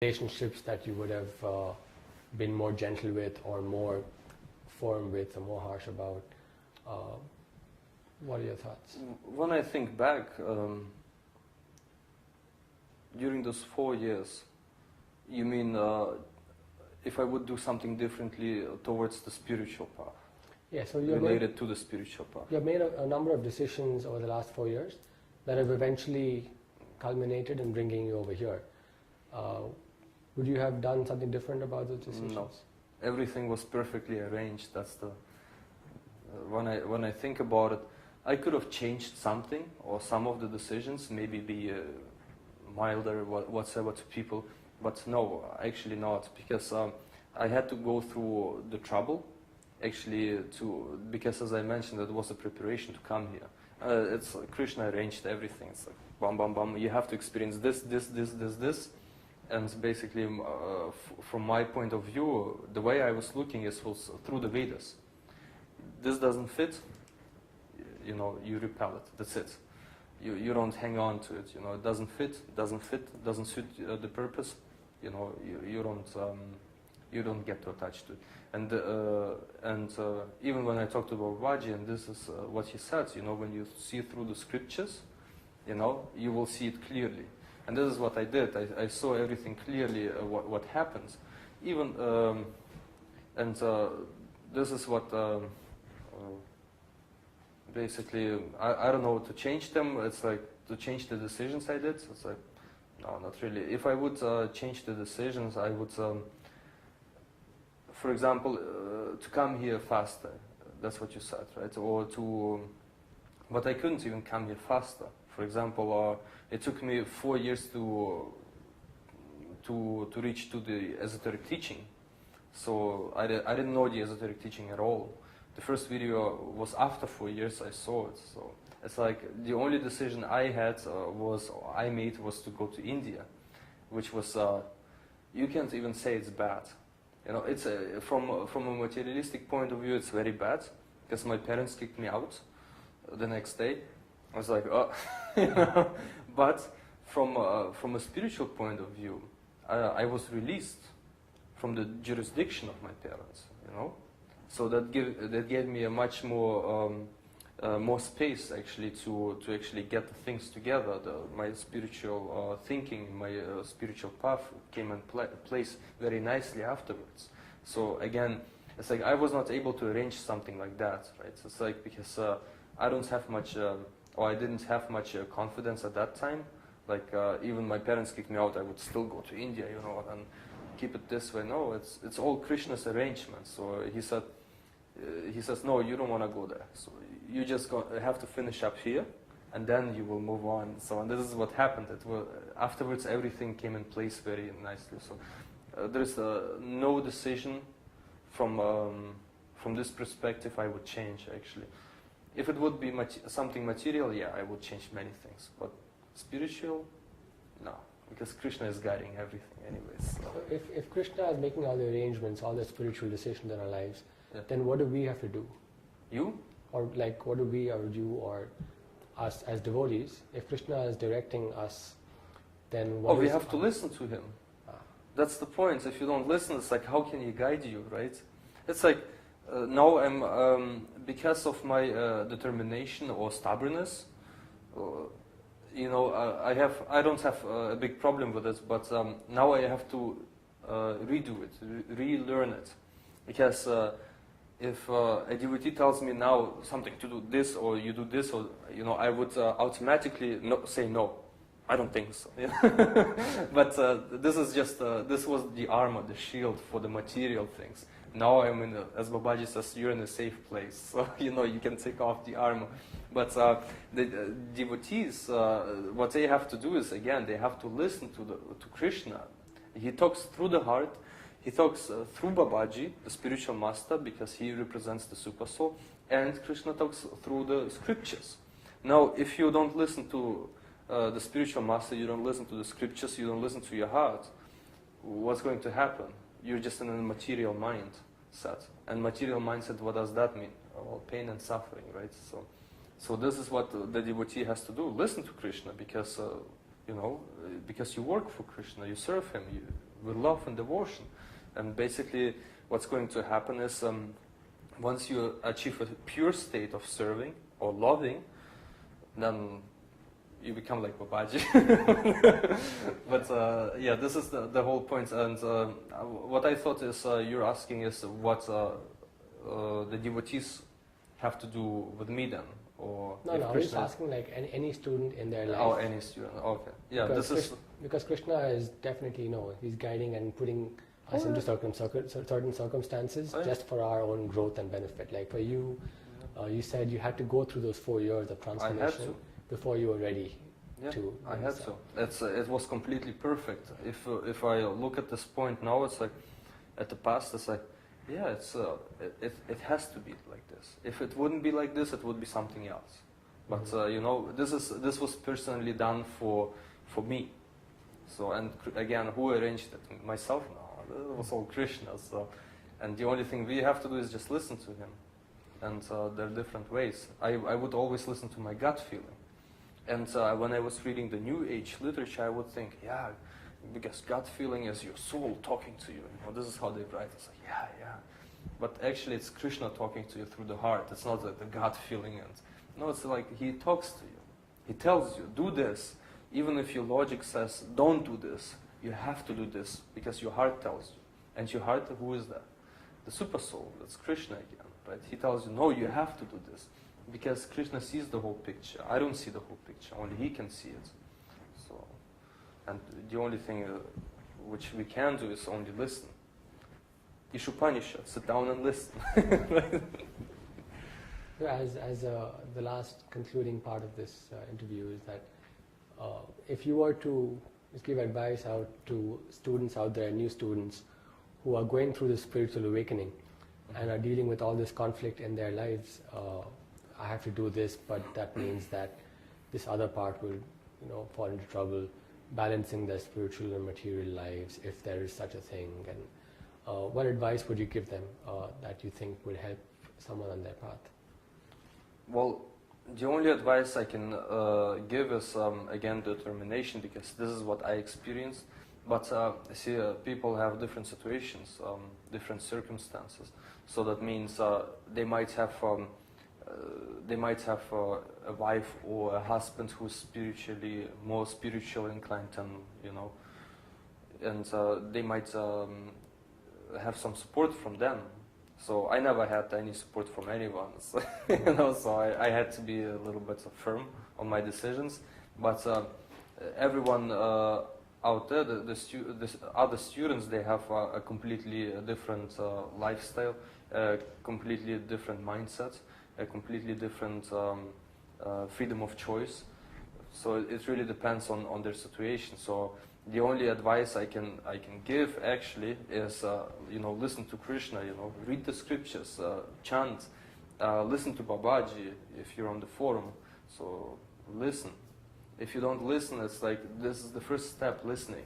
relationships that you would have been more gentle with or more firm with or more harsh about? What are your thoughts? When I think back, during those 4 years, you mean if I would do something differently towards the spiritual path? Yeah, so related to the spiritual path. You have made a number of decisions over the last 4 years that have eventually culminated in bringing you over here. Would you have done something different about those decisions? No, everything was perfectly arranged. That's the when I think about it, I could have changed something or some of the decisions, maybe be milder whatsoever to people, but no, actually not, because I had to go through the trouble, actually, because as I mentioned, it was a preparation to come here. It's Krishna arranged everything. It's like bam, bam, bam. You have to experience this, this, and basically, from my point of view, the way I was looking was through the Vedas. This doesn't fit, you know, you repel it. That's it. You don't hang on to it. You know, it doesn't fit, doesn't suit the purpose. You know, you don't get too attached to it. And even when I talked about Babaji, and this is what he said, you know, when you see through the scriptures, you know, you will see it clearly. And this is what I did. I saw everything clearly, what happens. Even, this is what, basically, I don't know, to change them, it's like, to change the decisions I did, it's like, no, not really. If I would change the decisions, I would, for example, to come here faster, that's what you said, right? Or to, but I couldn't even come here faster. For example, it took me 4 years to reach to the esoteric teaching. So I didn't know the esoteric teaching at all. The first video was after 4 years I saw it. So it's like the only decision I made was to go to India, which was, you can't even say it's bad. You know, it's from a materialistic point of view, it's very bad, because my parents kicked me out the next day. I was like, oh, you know. But from a spiritual point of view, I was released from the jurisdiction of my parents, you know. So that gave me a much more space actually to actually get the things together. My spiritual thinking, my spiritual path came in place very nicely afterwards. So again, it's like I was not able to arrange something like that, right? So it's like because I don't have much, or I didn't have much confidence at that time. Like even my parents kicked me out, I would still go to India, you know, and keep it this way. No, it's all Krishna's arrangement. So he says, no, you don't want to go there. So you just have to finish up here, and then you will move on. So and this is what happened. Afterwards, everything came in place very nicely. So there is no decision from this perspective I would change actually. If it would be something material, yeah, I would change many things. But spiritual, no, because Krishna is guiding everything anyways. So. If Krishna is making all the arrangements, all the spiritual decisions in our lives, yeah. Then what do we have to do? You? Or like, what do we or you or us as devotees? If Krishna is directing us, then what we have to listen to him. That's the point. If you don't listen, it's like, how can he guide you, right? It's like, now I'm, because of my determination or stubbornness, you know, I don't have a big problem with it, but now I have to redo it, relearn it. Because if a devotee tells me now something to do this or you do this, or you know, I would automatically say no. I don't think so. Yeah. But this is just this was the armor, the shield for the material things. Now I'm in, as Babaji says, you're in a safe place. So you know you can take off the armor. But the devotees, what they have to do is again they have to listen to Krishna. He talks through the heart. He talks through Babaji, the spiritual master, because he represents the Super Soul, and Krishna talks through the scriptures. Now, if you don't listen to the spiritual master, you don't listen to the scriptures, you don't listen to your heart, what's going to happen? You're just in a material mindset. And material mindset, what does that mean? Well, pain and suffering, right? So this is what the devotee has to do. Listen to Krishna, because, you know, because you work for Krishna, you serve him, with love and devotion. And basically what's going to happen is once you achieve a pure state of serving or loving, then you become like Babaji. But yeah, this is the whole point. And what I thought is you're asking is what the devotees have to do with me then, or no, I was just asking like any student in their life. Oh, any student. Okay. Yeah, because Krishna is definitely he's guiding and putting us into certain circumstances just for our own growth and benefit. Like for you, you said you had to go through those 4 years of transformation before you were ready to. I had to. It was completely perfect. If I look at this point now, it's like at the past, it's like, yeah, it has to be like this. If it wouldn't be like this, it would be something else. But this was personally done for me. So, and again, who arranged it? Myself? No, it was all Krishna. So, and the only thing we have to do is just listen to him. And there are different ways. I would always listen to my gut feeling. And when I was reading the New Age literature, I would think, yeah, because gut feeling is your soul talking to you. This is how they write. It's like, yeah. But actually, it's Krishna talking to you through the heart. It's not like the gut feeling. And no, it's like he talks to you. He tells you, do this. Even if your logic says, don't do this, you have to do this because your heart tells you. And your heart, who is that? The super soul. That's Krishna again. Right? He tells you, no, you have to do this. Because Krishna sees the whole picture. I don't see the whole picture. Only he can see it. So, and the only thing which we can do is only listen. Ishupanishad, sit down and listen. As the last concluding part of this interview is that if you were to just give advice out to students out there, new students who are going through the spiritual awakening and are dealing with all this conflict in their lives, I have to do this, but that means that this other part will, fall into trouble, balancing their spiritual and material lives, if there is such a thing. And what advice would you give them that you think would help someone on their path? Well, the only advice I can give is, again, determination, because this is what I experienced. But see, people have different situations, different circumstances. So that means they might have a wife or a husband who's more spiritually inclined than, and they might have some support from them. So I never had any support from anyone, so, so I had to be a little bit firm on my decisions. But everyone out there, the other students, they have a completely different lifestyle, completely different mindset, a completely different freedom of choice. So it really depends on their situation. So the only advice I can give actually is listen to Krishna, read the scriptures, chant, listen to Babaji if you're on the forum. So listen. If you don't listen, it's like this is the first step, listening.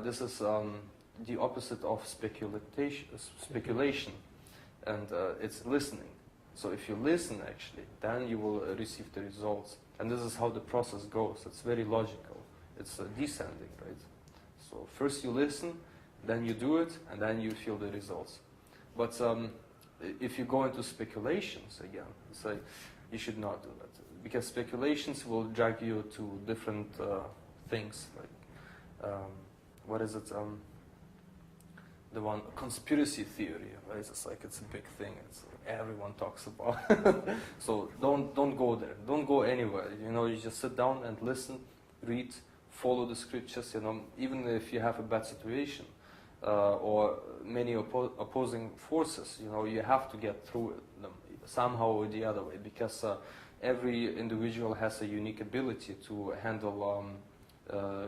This is the opposite of speculation, and it's listening. So if you listen, actually, then you will receive the results. And this is how the process goes. It's very logical. It's descending, right? So first you listen, then you do it, and then you feel the results. But if you go into speculations again, it's like you should not do that, because speculations will drag you to different things. Like what is it? The one conspiracy theory, right? It's like it's a big thing. It's everyone talks about. So don't go there. Don't go anywhere. You just sit down and listen, read, follow the scriptures. Even if you have a bad situation or many opposing forces, you have to get through them somehow or the other way, because every individual has a unique ability to handle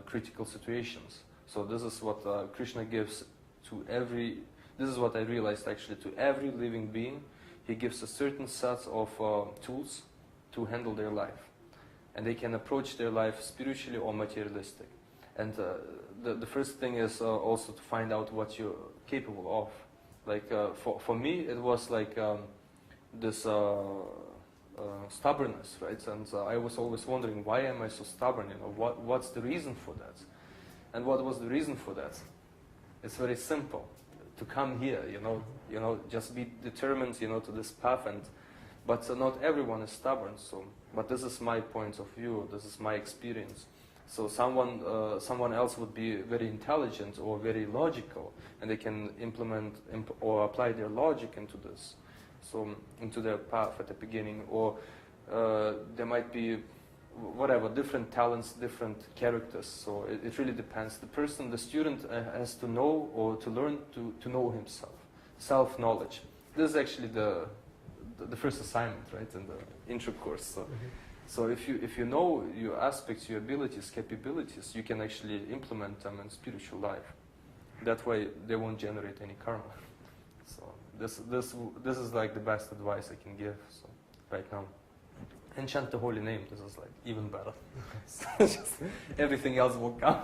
critical situations. So this is what Krishna gives to every. This is what I realized actually. To every living being, he gives a certain set of tools to handle their life, and they can approach their life spiritually or materialistic. And the first thing is also to find out what you're capable of. Like for me, it was like this stubbornness, right? And I was always wondering, why am I so stubborn? What's the reason for that? And what was the reason for that? It's very simple to come here, just be determined, to this path, but not everyone is stubborn. So, but this is my point of view. This is my experience. So someone else would be very intelligent or very logical, and they can implement or apply their logic into this, so into their path at the beginning. Or there might be whatever, different talents, different characters. So it really depends. The student has to know or to learn to know himself. Self-knowledge. This is actually the first assignment, right, in the intro course. So, so if you know your aspects, your abilities, capabilities, you can actually implement them in spiritual life. That way, they won't generate any karma. So this is like the best advice I can give. So right now. And chant the holy name. This is like even better. So just everything else will come.